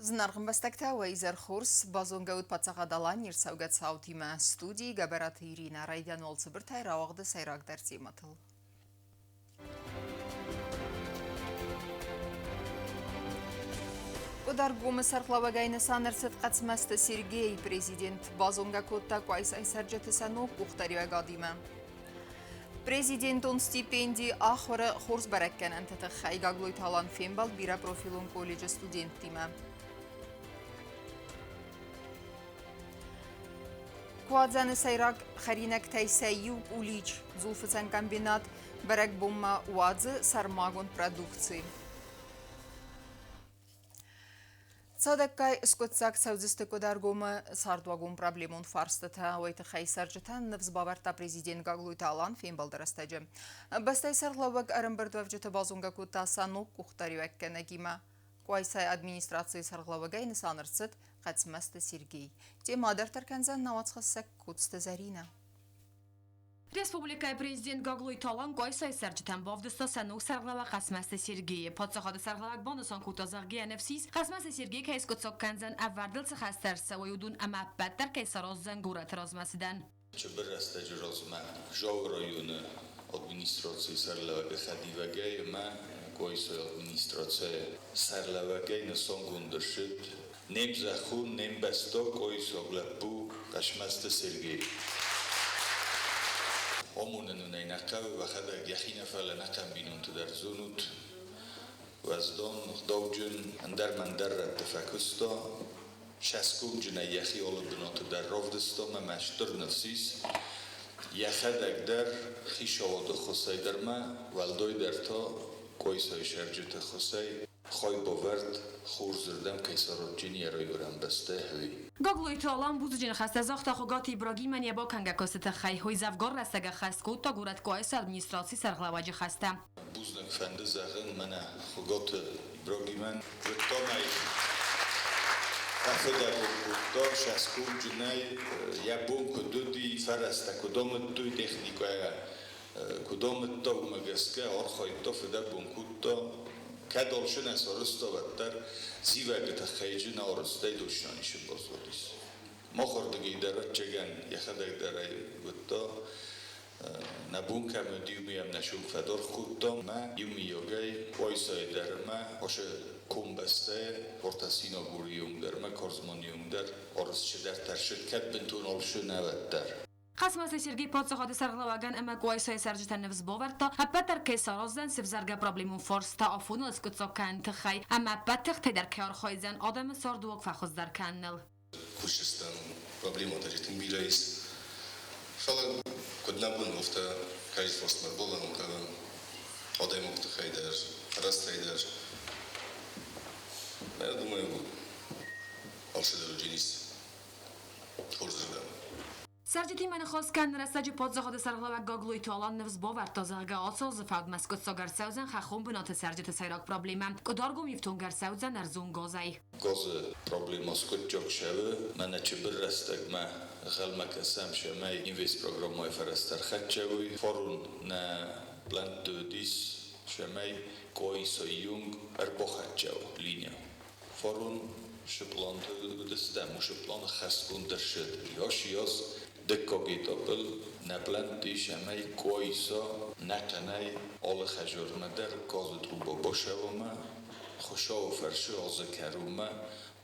Знаргын бастакта Уайзер Хорс базонгаут пацагадалан ирсаугат саутима студии габарат Ирина Райдан олцыбыр тайрауагды сайрак дәртематыл. Удар гумы сарқлавагайны санырсыт қацмасты Сергей президент базонга котта Куайсай сарджаты санук ухтаривагадима. Президент он стипендии ахора хорс бараккан антата хайгаглой талан фембал бира профилон колледжа студентима. Куадзаны сайрак харинак тайсайю улич зулфыцан комбинат барак бомма уадзы сармагон продукции. Цадаккай скотсак саудзисты кодаргома сардвагон проблемон фарстата уайты хайсарджатан навзбаварта президент гаглуй талан фембалдарастаджы. Бастай сарлавак арымбардвавджата базунга кута санук кухтаривакканагима. Куайсай администрации сарлавагай нысанырцыт қацмасты Сергей. Темадар тарканзан навацхассак кутсты Зарина. Республика президент Гаглуй талан Куайсай сарджатан бавдыста санук сарлава қасмасты Сергей. Подсахады сарлавак бонусан кутазаргия нефсис қасмасты Сергей кайс кутсок канзан аввардыл цехастарса ваюдун амаппаттар кайсароззан гурат размасыдан. Чебер растаджи разма жау районы администрации сарлавага хадивагай ма Куайсай администрация сарлавагай насон гундыршит нем захун нем басто Куайсай глапу қасмасты Сергей. Омунен нейнакав вахада яхина фала накам бинун тудar zunut ваздон довджун андар мандар тфакусто шаскум жна яхи олбнот дар ровдсто мамаштур нафсис яхадаг дар хишовод хусайдар ма валдой дар то Куайсай шарджута хусай خواهی باورد خورزردم کیسارو جنی روی برم بسته هوی. گاگلوی تالان بوز جن خسته زاخت خوگات ابراهیم یا با کنگا کست خی های زفگار رستگا خسکو تا گورت کوایس ادمنستراسی سرغلواجی خسته. بوز نکفنده زغن منه خوگات ابراهیم رتامای افدا کوتا شسکو جنای یا بون کدودی فرسته کدام توی تکنیکای کدام تا مگسکه آرخای تا فدا بون کتا کدالشون از آرستا بدتر زیوگت خیجی نارستای دوشانیش بازداریس. ما خردگی درات چگن یخدک درای بودتا نبون کم دیومیم نشون فدار خودتا ما یومی یاگای وایسای در ما هاش کمبسته پرتاسینا گوریوم در ما کارزمانیوم در آرستش در ترشد کد بنتون آلشون نودتر. قسمت Сергей подсахады сарглаваган ама Куайсай сарджатан невзбоварта аппатар кайсароздан севзарга проблемун форста афунул скутсокан тхай ама аппатах тедар кар хойзан адам сардуок фахоздар каннел кушистан проблема даритин билайс фала коднабун офта кайфостмар болан каган адам октхайдар растайдар я думаю алшадар джинис хорзардан سرجتی من خواست کن رستجی پادزخواد سرغلوک گاگلوی تالان نفز باور تازهگه آساز فاود مسکوت ساگر سوزن خخون بنات سرجت سیراک پرابلیمم کدارگو میفتون گر سوزن ارزون گازای گاز پرابلیم اسکوت جاک شوه من چه بر رستگ ما غلمک اسم شمای اینویس پروگرام های فرستر خد شوی فارون نه بلند دودیس شمای Куайсай یونگ ارباخد شو لینیا فارون شپلان دستم شپلان خسکون درشد یاشیاس دکاگی تابل نبلندی شمای Куайса نکنای آل خجار مدر گاز دروبا باشه و ما خوشا و فرشه آز کرومه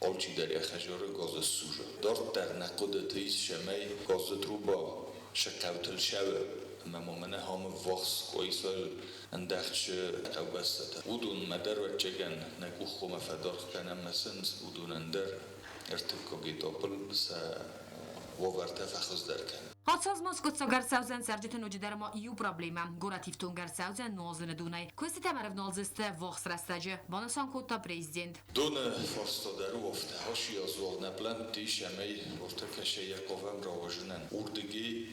آلچی در خجار گاز سوژه دارد در نقود تیز شمای گاز دروبا شکوتل شوه ممنه هم وقت Куайса اندخش قوبسته بودون مدر و چگن نگو خوم فدار کنم مثلا بودون اندر ارتکاگی تابل وارته فخوز در کن. آساز مسکوت ساگر سوزن سرجت نوجدار ما ایو پرابلیمم گوراتیف تونگر سوزن نوزن دونای کوستی تمرف نوزسته وقت رستجه بانسان کوتا پریزیدنت. دون فرستا در وفته هاشی از وال نبلند تیش امی وفته کشه یکوهم را وجنن اردگی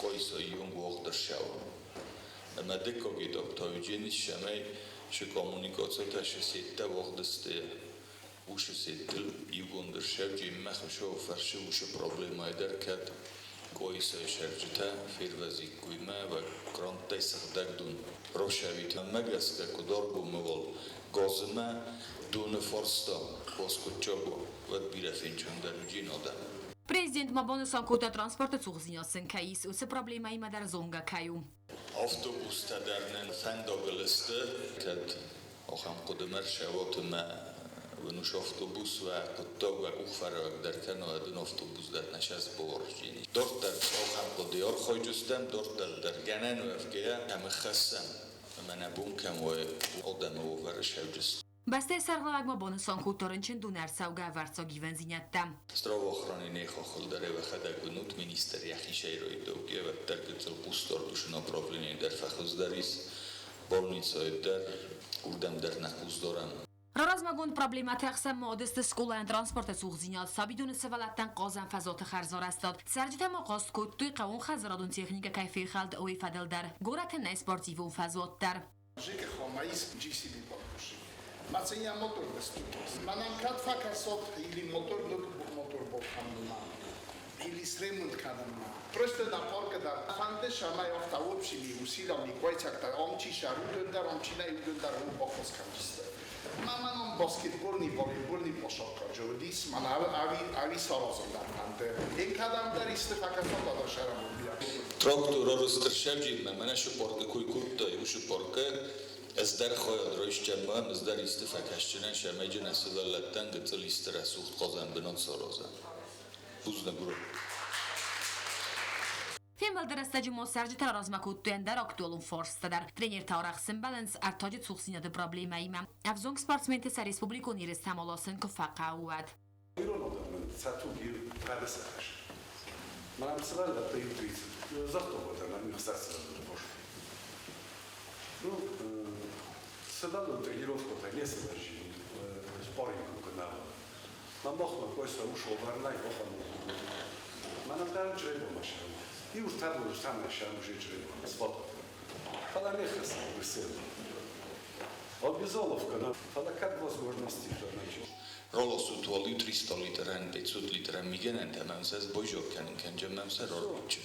Куайсай یونگ وقت در شو. اما دکاگی دکتای جنیس شمی ش کامونیکاتسا تاش سیت وقت دسته وش سیتل یوگون در شو جیم مخشه و فرشه وش پرابلمای در کد Куайсай شرجتا فیروزی کویمه و کرانتای سخدک دون روشویت مگس که کدار بومول گازمه Dune Forsta, Koskutchobo, vad blir finchun där Ginoda. Prezident Mabonison kota transportet zugsinasen kais och så problema i madar zonga kayu. Avtobus tadarnen fendogöliste, tad ocham kodemer shavot ma ونوش اتوبوس و کتاب و او فرار در کنار دن اتوبوس در نشست بورجینی دور در آخر قدیار خواهیستم دور در گنن و افگه همه خستم من ابون کم و آدم و ورش هجست بسته سرغلق ما بانسان کوتارن چند دونر سوگه ورسا گیون زینتم استراو آخرانی نیخا خلدره و خدک بنوت مینیستر یخی شیروی دوگه و ترگتل قوستار دوشنا پروبلمی در فخوز داریس bolnicoj در کردم در نخوز دارم Размагон проблема тахсам модест сколан транспорта сугзинят сабидун севалаттан qozan fazot xarzor astod sarjita maqost kut tuy qawun xazradun texnika kayfi xald oy fadel dar goratan sportiv un fazot dar Жека хомаис GCB подпуши. Маценя мотор выступил. Манам кат факасот или мотор ноутбук мотор бохамна. Или с ремонт канама. Просто на парка да фанде шамай автоопшили усилами койчакта омчи шаруден дар омчина юден дар бохос камчисте. Маманом баскетбольный, волейбольный пошалка жодис, ман ави сарозон дар фанде. Ин кадам дар истефакасот да шарамон бия. Трактор розстршевжи мене шупорки куйкутта і шупорки ازدر خواهد رویش جمعه ازدر استفاکشتنن شمیج نسلالتن گتل استره سوخت قازن بنان سارازن بوز نگرو Femmal درسته ما سرجت رازمکوت توی در اکتولون فورست در ترینر تارخسن بالانس ارتاج سوخسینات پروبلیم ایمم افزونگ سپارتمنت سر ریسپوبلیکو نیرست همالاسن که فقاوت منم سوال da prioritet. Zato da nam хсаться больше. Ну, седало тренировку та не содержи споринг канала. Нам бахма койса ушел варнай бахан. Манам там чребо машина. И уж там машина уже чребо. Спот. Фала не хаса весел. Обязоловка, но фала как возможности что значит. رولاسو تولی 300 لیترن 500 لیترن میگن انتمنس از بوجو کنن کنجمم سر روچ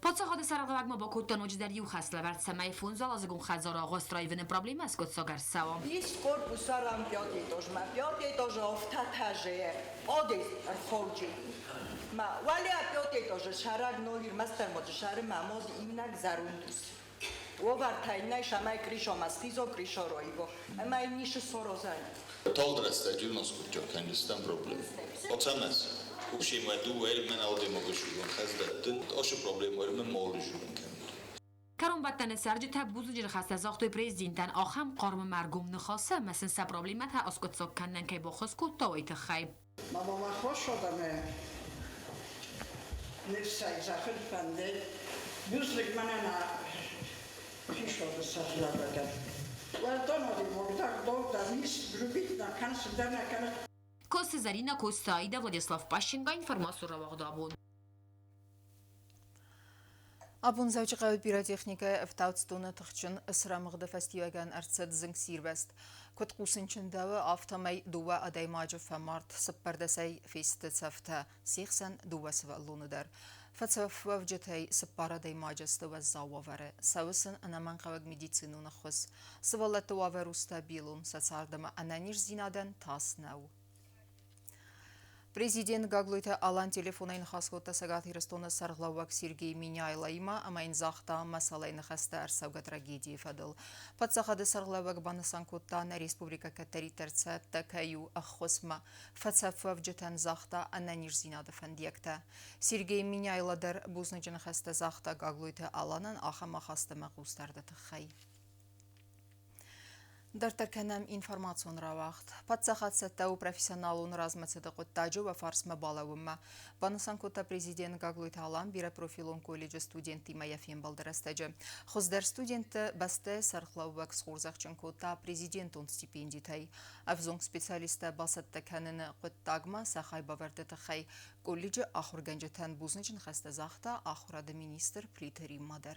Подсоходы саралгма бокутта ночдариу хаславард самай фунзал азгун хазара гостраивен проблема с котсогарсао. Есть корпус арам 5 этаж, 5 этаж автотаже, одес рхолджи. Ма вали 5 этаж шараг ногир мастер мод шар мамод имнак зарундус. Овартайнай шамай кришо мастизо кришо роиго. Май ниш сорозай. Толдрасте жилнос кучо канжистан проблем. Оцамас Уши мадու էր մեն ադի մոգշուգուն խազդատն օշը պրոբլեմներ մեն մորժուգուն կան Каромбаттан саржи та бузуджир хаста зохтой президентан ахам қармы маргум нخасса مثلا سا پروبلمات ها اسکوت سکنن که بخص کوتا ویت خیب ماما خوش شدم نفسای زخل فنده بوزلک مننا پیش شده سخلا بگم ولدان آدی مردک دور در نیست گروبیت نکنس در نکنه Кост Зарина Костаида Владислав Пащенко информацию равагдабун. Абун завчыға пиротехника автоутстуны тұқчын ысырамығды фестиваган әртсет зінг сирбест. Көт қусынчындауы автомай дуа адаймажы фамарт сыппардасай фесті цафта 80 дуасы валуныдар. Фацаф вавджетай сыппара даймажысты ваззауавары. Сауысын анаман қаваг медицину нахыз. Сывалатты ваверу стабилун сацардымы ананиш зинадан тас нау. Президент Гаглуйта алан телефонайн хасгота сагат хирстоны сарглауак Сергей Миняйлайма амайн захта масалайн хаста арсауга трагедии фадыл. Подсахады сарглауак банасан коттана республика Катари терцеп такаю ахосма. Фацафав джетан захта ананиш зинады фандиекта. Сергей Миняйладар бузныджын хаста захта Гаглуйта аланан ахама хаста мағустарды тұқай. Дартарканам информацион равахт. Подсахат саттау профессионалун размацеды қоттаджу ва фарсма балауымма. Банасан кота президент Гаглуйта алан бира профилон колледжі студенти маяфен балдарастаджы. Хоздар студенті басты сархлауак схурзақчын кота президентон стипендитай. Авзонг специалиста басатта каныны қоттагма сахай баварды тахай. Колледжі ахурганжетан бузныжын хаста захта ахурады министр Плитери Мадар.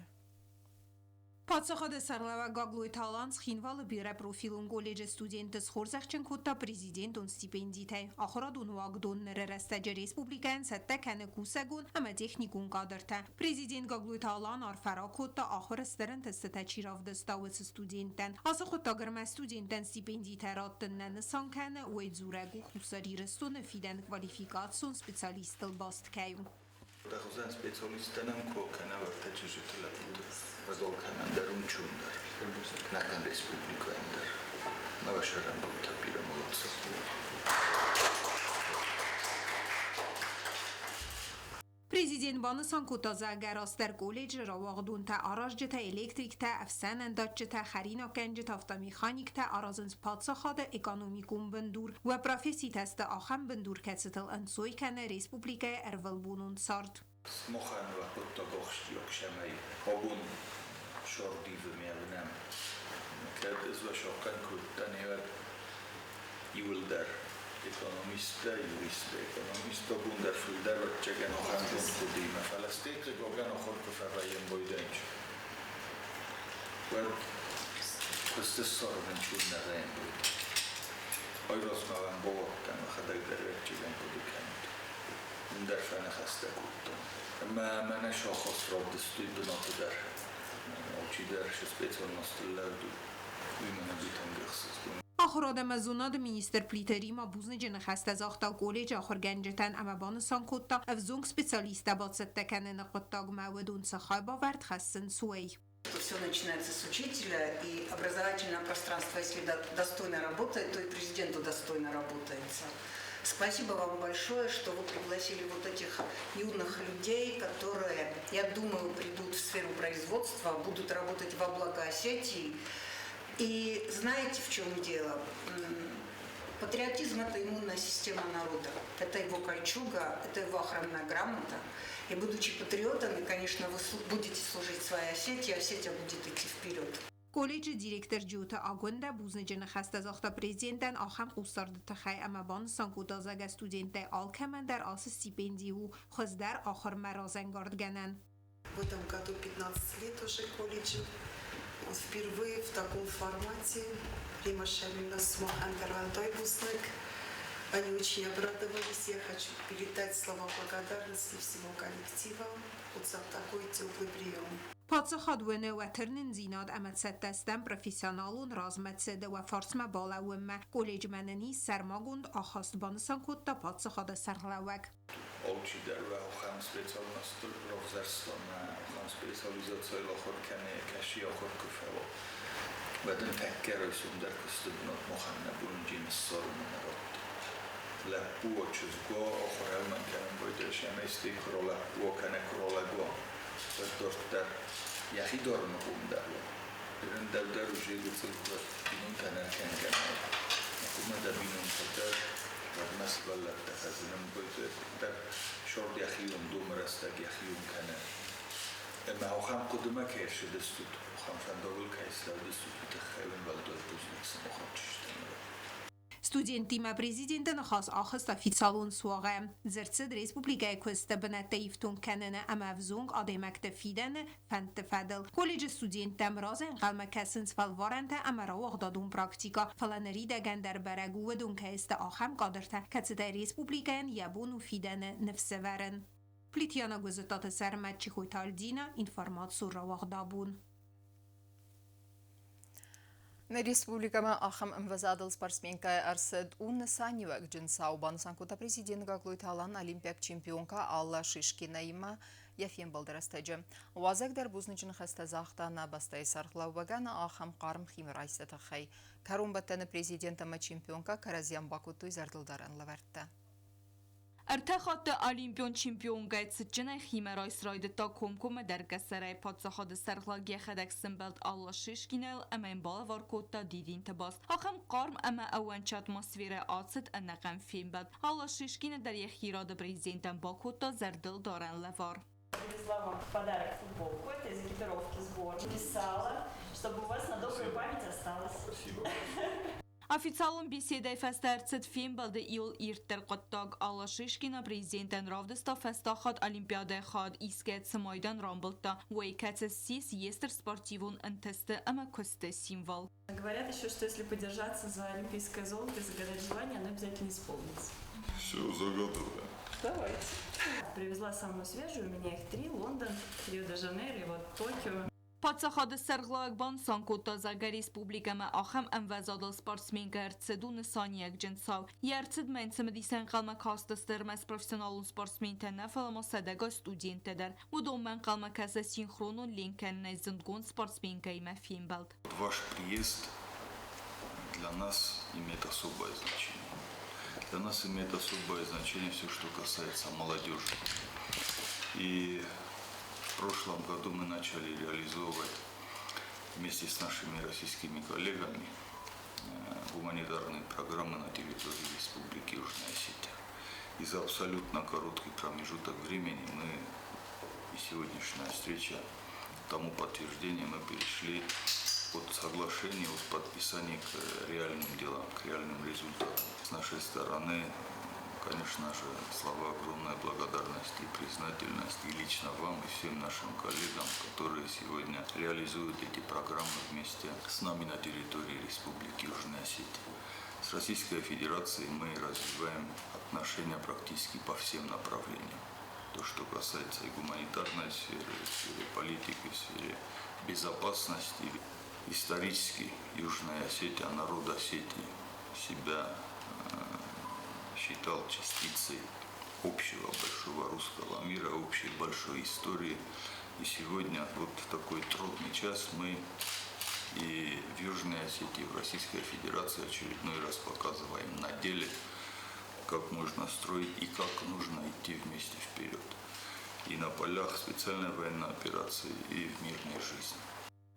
Պատսախադը սարլավա գագլույթ հալանց խինվալը բիրը պրոֆիլուն գոլեջը ստուդենտս խորզախչն կոտա պրեզիդենտուն ստիպենդիտ է։ Ախորադուն ու ագդոն նրերստաջը ռեսպուբլիկան սատտա կանը կուսագուն ամա տեխնիկուն կադրթա։ Պրեզիդենտ գագլույթ հալան արֆարա կոտա ախորը ստերն տստա չիրավ դստավısı ստուդենտան։ Ասա կոտա գրմա ստուդենտան ստիպենդիտ հրատտնա նսանքանը ու էձուրագու խուսարի ռստոնը ֆիդան կվալիֆիկացիոն սպեցիալիստլ բաստքայում։ Դախոզան սպեցիալիստանան կոքանա վրտաճժուտլա Возолкана Дарунчундер, Накан Республика Эндер, Новошаран Бутапира Молодцев. Президент Банасан Кутаза Гарастер колледж Равагдун та Аражжта Электрик та Афсан Андачта Харина Канжта Автомеханик та Аразынс Патсахада Экономикум Бендур و профессии теста Ахам Бендур Кацетл Ансой Кана Республика Эрвалбунун Сарт. Смохан Вакутта Гохштиок Шамай Хобун Шордив Мелнам Кадыз Вашокан Куттаневар Юлдар Ekonomista, jurista, ekonomista, bundarfildar, vagy csegen a hánton tudíme feleszték, gogán a horkofávájén bojdáncs. Well, ezt szarven csúrna rejnből. Ajrasz magán bogottán, a hadegdervek csegen kodikent. Bundarfának ezt ekuttam. Ma ne sohasz rabdesztőd a napodár. Ocsidár, se speciálnasztól lerdő. Újmene bitán gőkszöztünk. آخراد مزوناد مینیستر پلیتری ما بوزن جن خسته زاختا کولج آخر گنجتن اما بانسان کتا افزونگ سپیциалиста باد ستکنه نقطاق معودون سخای باورد خستن سوی. Все начинается с учителя, и образовательное пространство, если достойно работает, то и президенту достойно работается. Спасибо вам большое, что вы пригласили вот этих юных людей, которые, я думаю, придут в сферу производства, будут работать во благо Осетии. И знаете, в чем дело? Патриотизм – это иммунная система народа, это его кольчуга, это его охранная грамота. И будучи патриотами, конечно, вы будете служить своей Осетии, Осетия будет идти вперед. Колледж директор Джута Агунда бузнеджен خسته زاختا президентن آخم قوستارد تخی اما بان سانکوتا زاگ студенты алкемен در آس стипендии و خوز در آخر مرازنگارد گنن. В этом году 15 лет уже колледжу. Впервые в таком формате Рима Шамильевна Смохан Гарвантой Буснык. Они очень обрадовались. Я хочу передать слова благодарности всему коллективу вот за такой теплый прием. پادسخادونه و ترنن زیناد امد ستستن پروفیسیونالون رازمت سده و فارسما بالا ومه کلیج مننی سرماگوند آخاست بانسان کد تا پادسخاد سرلوک. Olči derve a chám speciálnost rovzerston a specializáció lakor kené kesi akor köfevo. Vedem tekkerőszum der köztöbbnot mohanna bunjin szorunarot. Leppu ocsuzgo akor elmenkenem vagy és emészték leppu kenek rolego. Vettorter jahidorma hundarlo. Rendel deruzségú cilkot binun kenek engenem. Akuma de binun fater. مثل التخزن بيت شرط يخيون دوم رستق يخيون كنا اما هو خام قدما كيش دستوت خام فندقل كيس لو دستوت بتخيون بالدول بوزنكس مخرجشتن Студентима президентен خاص آخست официалун سواغه زرتسد республика كوست بنت يفتون كننه اما افزونگ آدمکت فیدن فنت فدل کلیج استودنتم رازن قلم کسنس فالوارنت اما رواق دادون پراکتیکا فلانری دگن در برگو ودون که است آخم قادرته کتسد республикан یبون فیدن نفس ورن پلیتیانا گزتات سرمت چی خویتال دینا انفرماتسو رواق دابون На республикама ахам мвазадал спортсменка Арсед Уннасанева Гджинсау Банусанкута президент Гаглуйт Алан олимпиак чемпионка Алла Шишкинаима Яфен Балдарастеджи. Уазак дар бузничен хастазахта на бастай сархлавбагана ахам қарм химирайсата хай. Карумбаттаны президентама чемпионка Каразиян Бакутуй зардылдаран лавартта. ارتخات آلیمپیون چمپیون گایت سچنه خیمه رایسراید تا کمکم در کسرای پادسخاد سرخلاگی خدک سنبلد الله ششکینل اما این بالا تا دیدین تباست آخم قارم اما اوان چات مصویر آتست انقم فیلم بد الله ششکینه در یک خیراد پریزیدنتم باکوتا زردل دارن لوار Привезла вам в подарок футболку, это из экипировки сборной. Писала, чтобы у вас на добрую память осталось. Спасибо. Официалун беседой фестерцет фимбалды июл иртер qottag Alla Shishkina президентен равдыста фестахат Олимпиада хад искет самойдан рамблта вейкатс сис естер спортивун антесте ама косте символ. Говорят еще, что если подержаться за олимпийское золото и загадать желание, оно обязательно исполнится. Все, загадываем. Давайте. Привезла самую свежую, у меня их 3: Лондон, Рио-де-Жанейро и вот Токио. Պատսախադը սերղլագբան սանկոտազագար Ռեսպուբլիկամը ախամ ընվազադլ սպորտսմին գարցդուն սանիակ ջնցավ։ Երցդ մենցը մդիսեն qalmaq hastastırmaz professionalun sportsmen tenafalamo sadego студентедер. Удоман qalmaq аса синхронун линкен незингун спортсменка има фимбалд. Ваш приезд для нас имеет особое значение. Для нас имеет особое значение все, что касается молодежи. И в прошлом году мы начали реализовывать вместе с нашими российскими коллегами гуманитарные программы на территории Республики Южная Осетия. И за абсолютно короткий промежуток времени мы, и сегодняшняя встреча тому подтверждение, мы перешли от соглашения, от подписания к реальным делам, к реальным результатам. С нашей стороны, конечно же, слова огромной благодарности и признательности и лично вам, и всем нашим коллегам, которые сегодня реализуют эти программы вместе с нами на территории Республики Южная Осетия. С Российской Федерацией мы развиваем отношения практически по всем направлениям. То, что касается и гуманитарной сферы, и сферы политики, и сферы безопасности. Исторически Южная Осетия, народ Осетии себя считал частицей общего большого русского мира, общей большой истории. И сегодня вот в такой трудный час мы и в Южной Осетии, в Российской Федерации очередной раз показываем на деле, как можно строить и как нужно идти вместе вперед. И на полях специальной военной операции, и в мирной жизни.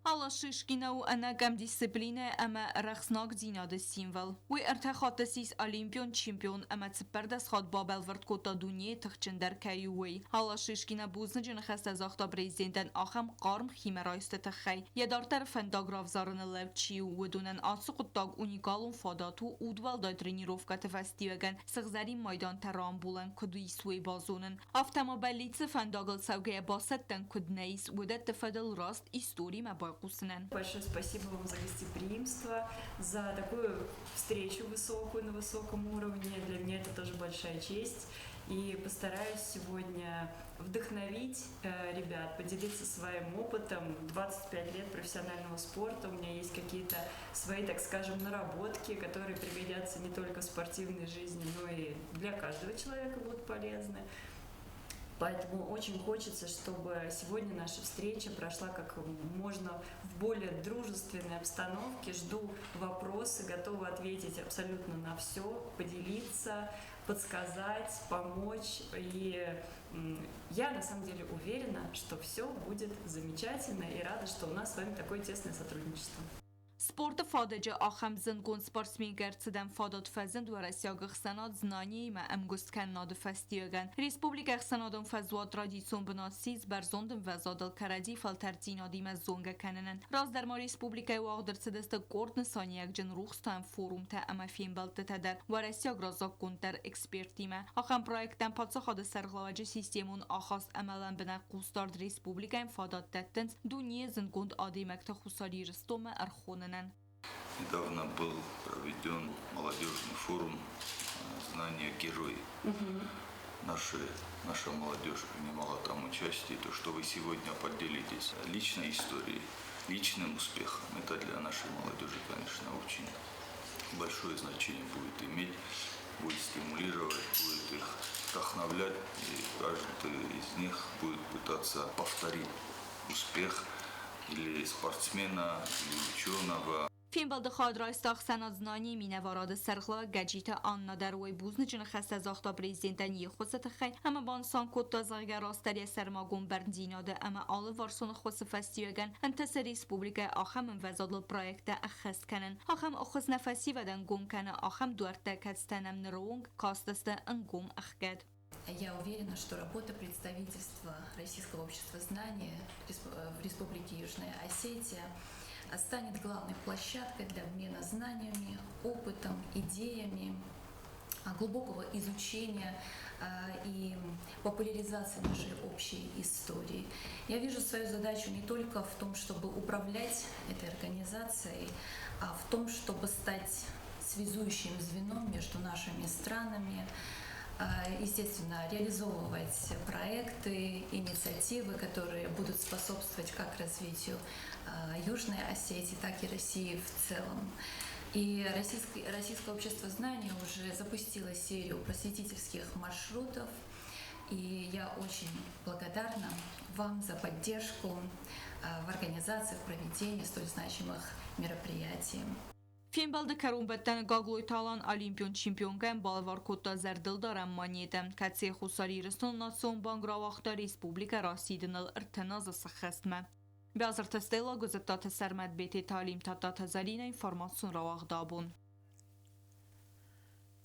Alla Shishkina u anagam discipline ama raxsnak zinade simval. We ارتخاطسیس الیمپیون چمپیون اما تپردس خود بابل ورد کتا دنیای تخچندر کیوی. Alla Shishkina بوزن جن خست از آختا پریزیدنتن آخم قارم خیمه رایست تخی. یدارتر فنداگ رافزارن لوچیو و دونن آسو قطاگ اونیکالون فاداتو اودوال دای ترینیروفکا تفستیوگن سغزاری مایدان ترام بولن کدوی سوی بازونن. افتما بلیتس فنداگل سوگه باستن کد نیس ودت تفدل راست ایستوری مبا Большое спасибо вам за гостеприимство, за такую встречу высокую, на высоком уровне. Для меня это тоже большая честь. И постараюсь сегодня вдохновить ребят, поделиться своим опытом. 25 лет профессионального спорта. У меня есть какие-то свои, так скажем, наработки, которые пригодятся не только в спортивной жизни, но и для каждого человека будут полезны. Поэтому очень хочется, чтобы сегодня наша встреча прошла как можно в более дружественной обстановке. Жду вопросы, готова ответить абсолютно на все, поделиться, подсказать, помочь. И я на самом деле уверена, что все будет замечательно и рада, что у нас с вами такое тесное сотрудничество. Sport fadece axam zınqun sportsmen gerçeden fadat fazend و رسیاگ خسنات زنانی ما امگست کن ناد فستیگن. ریسپوبلیک خسنادم فزواد ترادیسیون بناسیز برزوندم وزادل کردی فلتر زینادی ما زونگ کننن. راز در ما ریسپوبلیک واق در سدست گورد نسانی یک جن روخستان فوروم تا اما فیلم بلت تدر و رسیاگ رازاق کنتر اکسپرتی ما. آخام پروژکتن پادسا خاد سرغلاج سیستمون آخاست عملاً بنا قوستارد ریسپوبلیک فادات دتنز دنیای زنگوند آدی مکت خساری رستم ارخونن. Недавно был проведен молодежный форум «Знания герои». Наша молодежь принимала там участие. То, что вы сегодня поделитесь личной историей, личным успехом, это для нашей молодежи, конечно, очень большое значение будет иметь, будет стимулировать, будет их вдохновлять, и каждый из них будет пытаться повторить успех или спортсмена, или ученого. فیلم خاد رایستاخ سناد زنانی مینواراد سرخلا گجیتا آن ندر وی بوزن جن خسته زاختا پریزیدنتن یه خصت خی اما بانسان کد تازاگر راستری سرماگون برنزیناده اما آل وارسون خص فستیوگن انتس ریسپوبلیک آخم وزادل پروژکت اخست کنن آخم اخص نفسی ودن گم کنه آخم دوارته کدستنم نرونگ کاستسته انگوم اخگد. Я уверена, что работа представительства Российского общества знания в Республике Южная Осетия станет главной площадкой для обмена знаниями, опытом, идеями, глубокого изучения и популяризации нашей общей истории. Я вижу свою задачу не только в том, чтобы управлять этой организацией, а в том, чтобы стать связующим звеном между нашими странами, естественно, реализовывать проекты, инициативы, которые будут способствовать как развитию Южной Осетии, так и России в целом. И Российское общество знания уже запустило серию просветительских маршрутов, и я очень благодарна вам за поддержку в организации, в проведении столь значимых мероприятий. Finbalda Karumbetten Gagloy Talan Olimpion çempionken Balvar Kota Zerdildar Ammaniyete Katsi Xusaririston Nasion Bangravaqta Respublika Rasidinal Irtenaz Saxestme. Beazır testela Gazetata Sermed Beti Talim Tata Zarina informasyon ravaq dabun.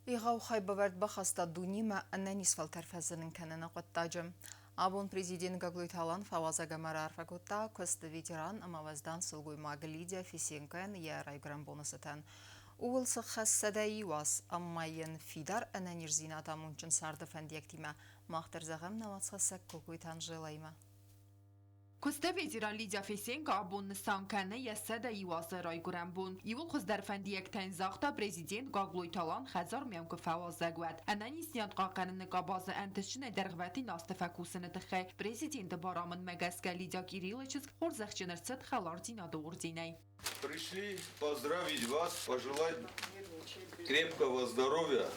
إيغاو خايبة برد بخصتا دونيما أنني سفل ترفزنن كاننا قد تاجم أبون بريزيدين غاغلوي تالان فوازا غمارار فقوتا كوست فيتران أما وزدان سلغوي ماغليديا فيسينكان يا رايغرام بونستان أول سخص سداي واس أماين فيدار أنني رزيناتا منچن سارد فنديكتيما ماختر زغم نواتسخصك كوكوي تانجيلايما Kosta vezira Lidya Fesenko abun nisankane yasada iwazı rayguran bun. Yul khuzdar fendiyek tenzaqta prezident Gagloy Talan xazar miyam ku fawazza gwad. Anani siyant qaqanın qabazı antishine dergvati nastafakusını tıxay. Prezident baramın magaska Lidya Kirillович xorzaxchinirsit xalardina dourdinay. Пришли поздравить вас, пожелать крепкого здоровья,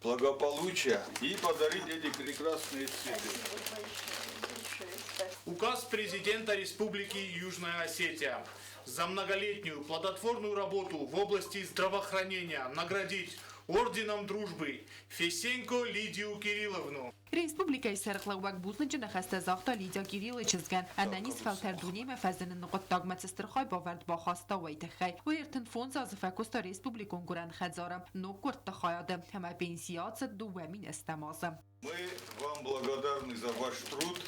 благополучия и подарить эти прекрасные цветы. Указ президента Республики Южная Осетия за многолетнюю плодотворную работу в области здравоохранения наградить орденом дружбы Фесенко Лидию Кирилловну. Республика Исарқлауак бузлынчы нахаста зақта Лидия Кириллович изган. Ананис фалтардуни мафазынын нұғыттаг мацистырхай бавард бахаста вайтахай. Уертын фонд зазыфакуста республикон гуран хадзарам. Но куртта хаяды. Хама пенсияца дуэмин эстамазы. Мы вам благодарны за ваш труд,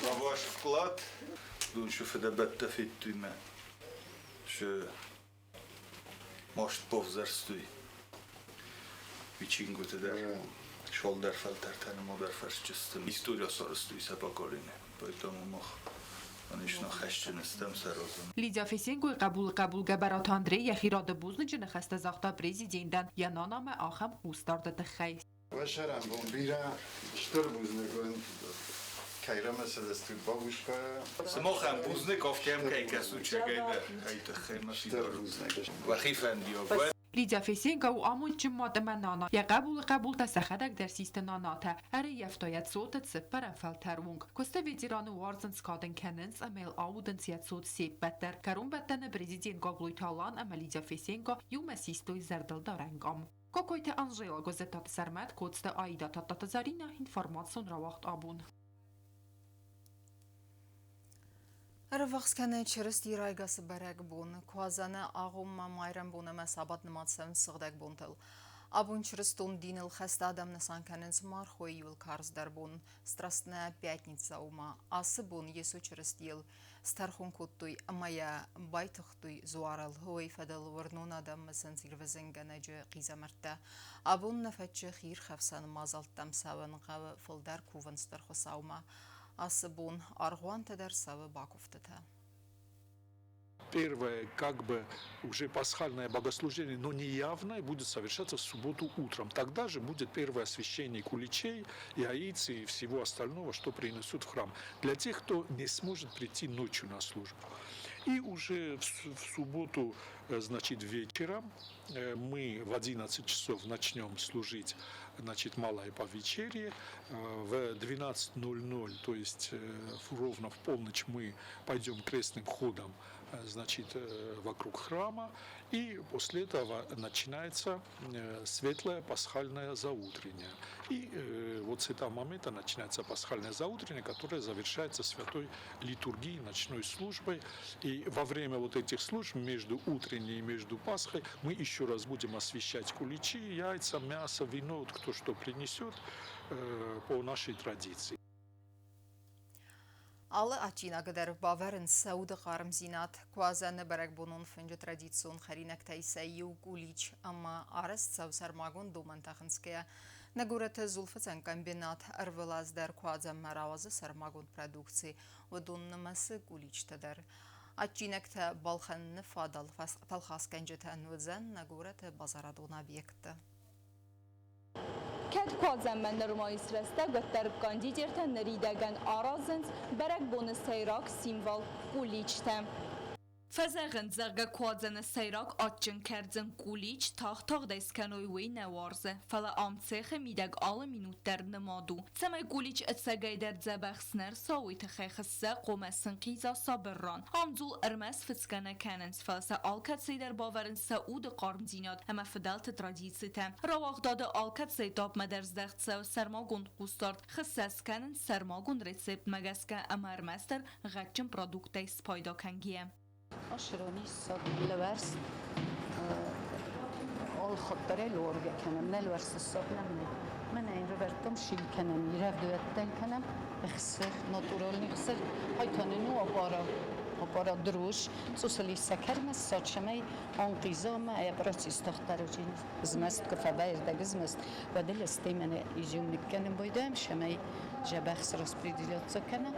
за ваш вклад. Думаю, что федебетта фиттуйме, что может повзарстуй. Вичингу тогда шолдер фальтартан модер фарчистым. История соростуй сапаколине. Поэтому мох конечно хащен стам сарозом. Лидия Фесенко قبول گبرات اندری یخیراد بوزنج نخست زاختا پرزیدندن یا نانام آخم اوستارد تخیل. Вашарам бомбира штурбузнегон кайра меселесту бабушка. Смохам бузников тем кайка сучагайда хайта хаймасидор. Вахифандио. Лидия Фесенко و آمون چماد منانا یا قبول تسخدک در سیستناناتا اره یفتایت صوتت سپرن فلترونگ کسته ویدیران وارزن سکادن کننس امیل آودن سیت صوت سیب بدر کرون بدن پرزیدنت گاگلوی تالان اما لیدیا فسینکو یو مسیستوی زردل دارنگام کوکویت انجیلا گزتات سرمت کدست آیدا تاتا زارینه اینفرماسیون را وقت آبون Рвахс кане через тирайгас барак бун, квазана агум мамайрам буна масабат наматсам сгдаг бунтал. Абун через тон динил хаста адам насан канен смар хоюл карс дар бун, страстная пятница ума, асы бун есу через тил, стархун куттуй, амая байтухтуй зуарал хой фадал варнун адам масан сирвезенга наджи қизамарта. Абун нафачы хир хавсан мазалтам саван гав фолдар куван старху саума. Асыбун аргуан тадар савы баковтата. Первое, как бы уже пасхальное богослужение, но не явное, будет совершаться в субботу утром. Тогда же будет первое освящение куличей, яиц и всего остального, что принесут в храм. Для тех, кто не сможет прийти ночью на службу. И уже в субботу, значит, вечером мы в 11 часов начнем служить, значит, малое повечерие. В 12:00, то есть ровно в полночь, мы пойдем крестным ходом, значит, вокруг храма, и после этого начинается светлое пасхальное заутреннее. И вот с этого момента начинается пасхальное заутреннее, которое завершается святой литургией, ночной службой. И во время вот этих служб, между утренней и между Пасхой, мы еще раз будем освящать куличи, яйца, мясо, вино, вот кто что принесет по нашей традиции. Алы ачина гдер баверн сауды қарымзинат, квазаны барак бунун фынжы традицион харинак тайсайю кулич, амма араст сау сармагун думантахынская. Нагурата зулфацан комбинат арвелаздар квазам маравазы сармагун продукции, вадуннамасы кулич тадар. Ачинакта балханны фадал талхас канжетан вазан нагурата базарадун объекта. Ked kazem men nërmajis reste gëtër kandidjertë në ridegen arazënc berek bonë sejrak simval kuliqte. Fezegën zërgë kuazën sejrak atçın kerdzën kuliq tağ deskenoj vej nevarze, fele amtseche mideg alle minutler në madu. Cemej kuliq etsegejder dzebexsner sawi të khexëse qomesën qiza sabırran. Amzul ërmes fëtskene kenens, fele se alkat sejder baverën se u dë qarmzinat, ema fedel të tradicite. Ravaqdade alkat sejtap me derzdeqtse u sermagun qustart, xëses kenen sermagun recept megeske ema ërmester għetçın produktej spajda kengie. أشروني صد لورس الخطرة الورقة كنا من الورس الصبنا من أين ربرتم شيل كنا ميرف دوتن كنا خسر ناتورال نخسر هاي تانو أبارا دروش سوسلي سكر مسات شماي أنقذا ما أبرز استختارجين زمست كفباير دجزمست بدل استيمن يجون نكنا بيدام شماي جبخس راسبريديات سكنا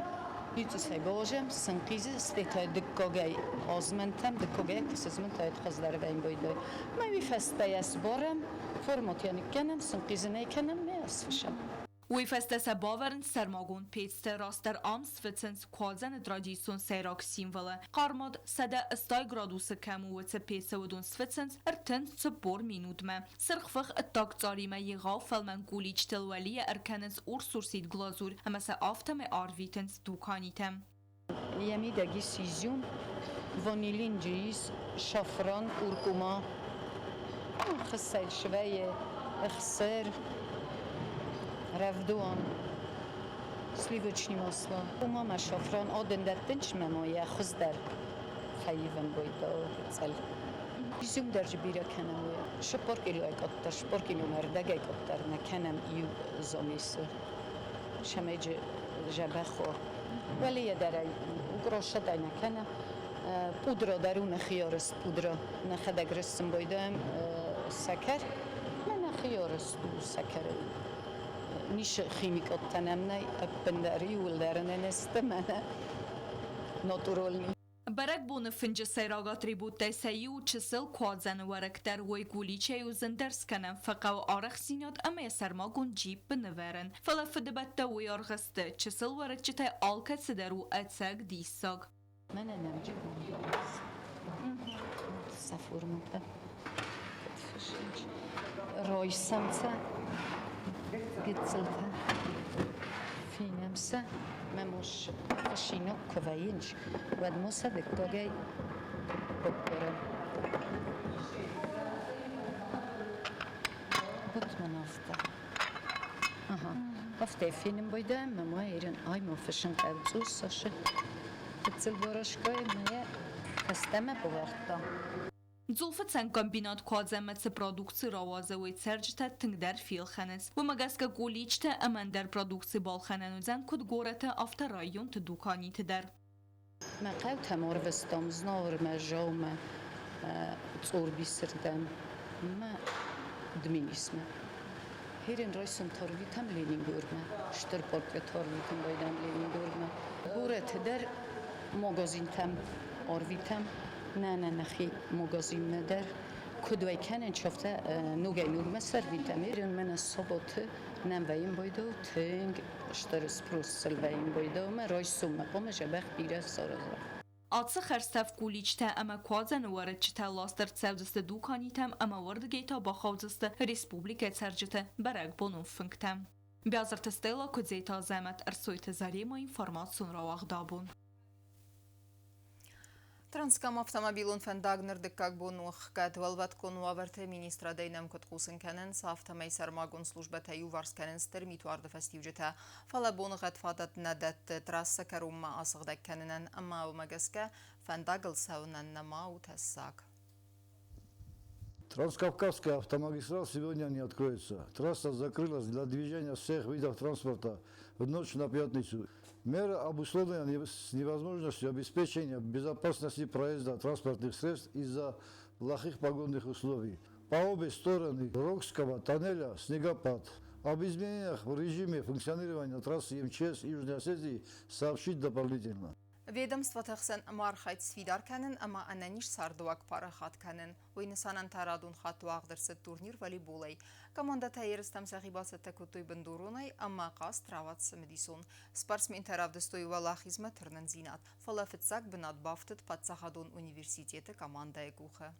Yüzü boğacağım, sınqızı stetay dikkoğay azmentem dikkoğay kısızmentay xazları beyin boydu. Mavi festayas boram, format yani kenem sınqızı ne kenem ne asfışam. Uj festese baverën sermagun pecte raster amsvicens kuazen tradicion sejrak simvele. Karmad sede staj graduse kemu e ce pece udun svicens ertend ce por minutme. Sërgfëg e tak carime jiga felmen kuliq të lwelie erkenens ursursit glazur, ama se afte me arvitens dukanitem. Jemi degi sizjun, vanilin gjis, şafran, kurkuma, xësel shveje, xësër, Равдуан, сливочное масло. Мама шафран один даттенч мамоя хуздар. Хайвен бойда цел. Изюм درج بیرا کنم شپار کیلو اکتر شپار کیلو مردگی اکتر نکنم یو زمیس شمیج جبخو ولی یدرای گروشه دای نکنم پودرا درون خیارست پودرا نخدگ رسم بایدم سکر من خیارست و سکر نیش خیمیکات تنم نی ابندری ولدرن نستمنه ناتورالنی Barek bune fëngjë sejraga tribute se ju qësëll kuadzen vërëkter voj kuliqe ju zëndërskenem fëqav arëksinjot ame e sermagun gjipë në verën. Fële fëdëbet të voj arëgëste qësëll vërëk që të alket së deru e ceg disëg. Mene në më gjibë. Sa formë të. Rojësëm të. Gëtësëll të. Finem se. Me mosh fëshino këvajinç, vëd mosa dhe këgaj bëpërëm. Bëtë më nafta. Afte e finim bëjdëm, me mua irin, aj më fëshën këvëzus, ashtë të cilë bërëshkoj me je kësteme pëvërta. Zulfëtsen kombinat kuadzemet se produksi ravazë u i cërgjëte të ngder filxenës. U më gaske kuliqte e më nder produksi balxenen u zen këtë gorete aftë rajon të dukanit të der. Me qevt hem orvestam, znavër me zhau me corbi sërdem, me dminisme. Herin rajsën të arvitem lenin gërme, shtër portret të arvitem bajdem lenin gërme. Gorete der magazin tem arvitem, نه نخی مغازین ندار کدوی کنن شفته نوگای نورمه سرویته میرن من صبحت نمویم بایدو تنگ اشترس پروسل ویم بایدو من رای سومه قوم جبخ بیره سارزه Atsı xərstəv kuliqtə əmə kuadzən vərət çitə lastır cəvdəstə dukanitəm əmə vərdgəyta baxavdəstə Respublika cərcətə bərək bonun fınktəm. Bязар Стела Кодзейта Азамат Арсойта Зарема информацион равагдабун. Транскам автомобилун фендагнер диккак бонух кад валват конуаверте министра дейнам куткусен кененс автомей сармагун службата юварс кененс термитуарда фестивжета фала бонугат фадат надат трасса карумма асыгдак кененен амма умагаска фендагл саунан нама утассак. Транскавказская автомагистраль сегодня не откроется. Трасса закрылась для движения всех видов транспорта в ночь на пятницу. Меры обусловлены с невозможностью обеспечения безопасности проезда транспортных средств из-за плохих погодных условий. По обе стороны Рокского тоннеля снегопад. Об изменениях в режиме функционирования трассы МЧС Южной Осетии сообщить дополнительно. Ведомството хсен мархайт сфидар канен, ама ананиш сардуак парахат канен. Уйнысанан тарадун хатуақ дырсы турнир волейболай. Команда тайырыстам сағибасы тәкутой біндурунай, ама қас траватсы медисон. Спортсмен таравдыстой вала хизмет түрнін зинат. Фалафетсак бінат бафтыт Патсахадун университеті команда егухы.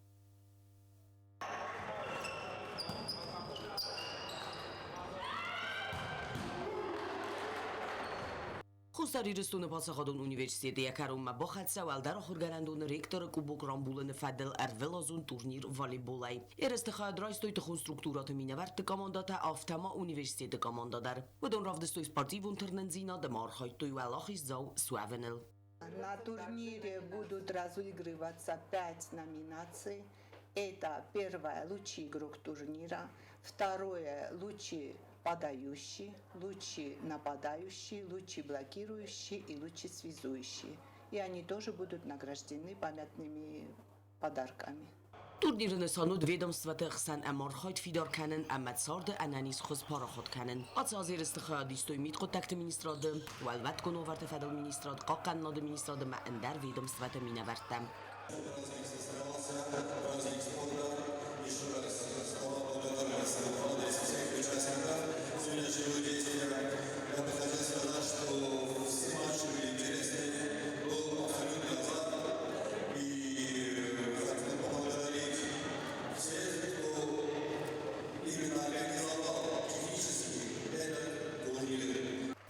Хустари рыстуны Патсахадун университеті якарум ба хатса валдар охургарандун ректор кубок рамбулын фадл арвелазун турнир волейболай. Эрестыха драйстойты хун структураты минаварты командата автама университеті командадар. Выдон равдыстой спортивун турнензина демархайтой валахис зау суавенел. На турнире будут разыгрываться 5 номинаций. Это первое – лучший игрок турнира, второе – лучший подающий, лучший нападающий, лучший блокирующий и лучший связующий. И они тоже будут награждены памятными подарками. Турнирны сануд ведомството хсан амархайт фидар канен амматсард ананис хуз парахот канен. Атсазир истиха дистой мит контакт министрады, валват конуварт федерал министрад қаққан над министрады ма эндер ведомството минавартам.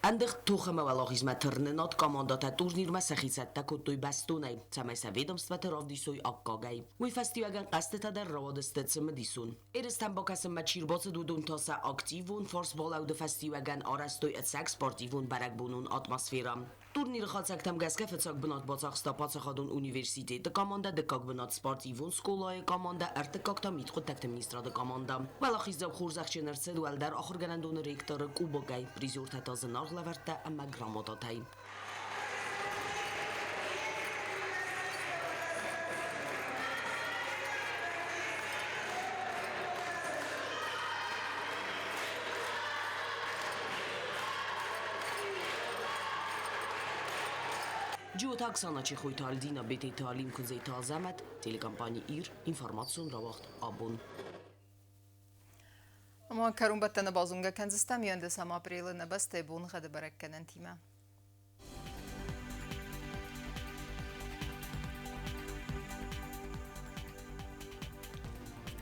Андых тухама валахизма тырнынат командата турнир масахицатта куттой бастунай. Цамайса ведомството равдисой аккагай. Уй фестиваган қастыта дар равадыстыцым дисун. Эрестан бакасым ма чирбасы дудун таса активун форс балауды фестиваган арастой этсак спортивун баракбунун атмосферам. Турнир хацактам газкафецак бнат бацахста Патсахадун университеті команда декак бнат спортивун сколай команда артекакта митхот такта министрады команда. Валахизаб хурзахченер цедуалдар ахырганандун ректоры кубогай призер татазынар лаварта ама грамотатай. جوت اکسانچی خوی تالدینا بیتی تعلیم کنزی تازمت تلکمپانی ایر اینفورماسیون را وقت آبون. اما کرون بتن بازونگا کنزستم یانده سام اپریل نبسته بون خد برکن تیمه.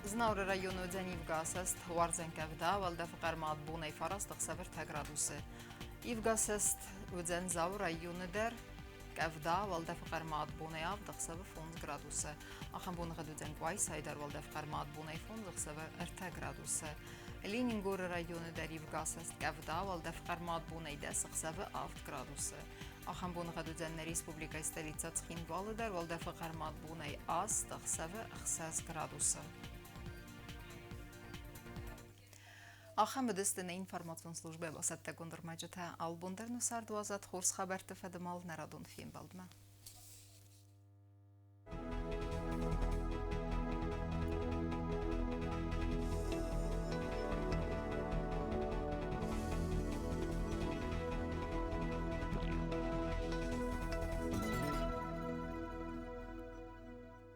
زناور رایونو دنیو گاسست وارزن کفدا ولده فقر ماد بونای فراست خسبر تگرادوسه. ایفگاسست ودن زاور رایون در كافدا والده فقر ماد بوني اب دخسبه 11 градуса. Ахам бун гадуден квайс айдар والده فقر ماد بوني 11 دخسبه 10 градуса. Ленингор районы дарив гасаст كافدا والده فقر ماد بوني 10 دخسبه 7 градуса. Ахам бун гадуден республика столица Цхинвалы дар والده فقر ماد بوني 10 دخسبه 6 градуса. Ахам بدستن информацион службе басатта гондырмаҷата албондерну сардвазат хурс хабар тфадмал нарадон фим балдма.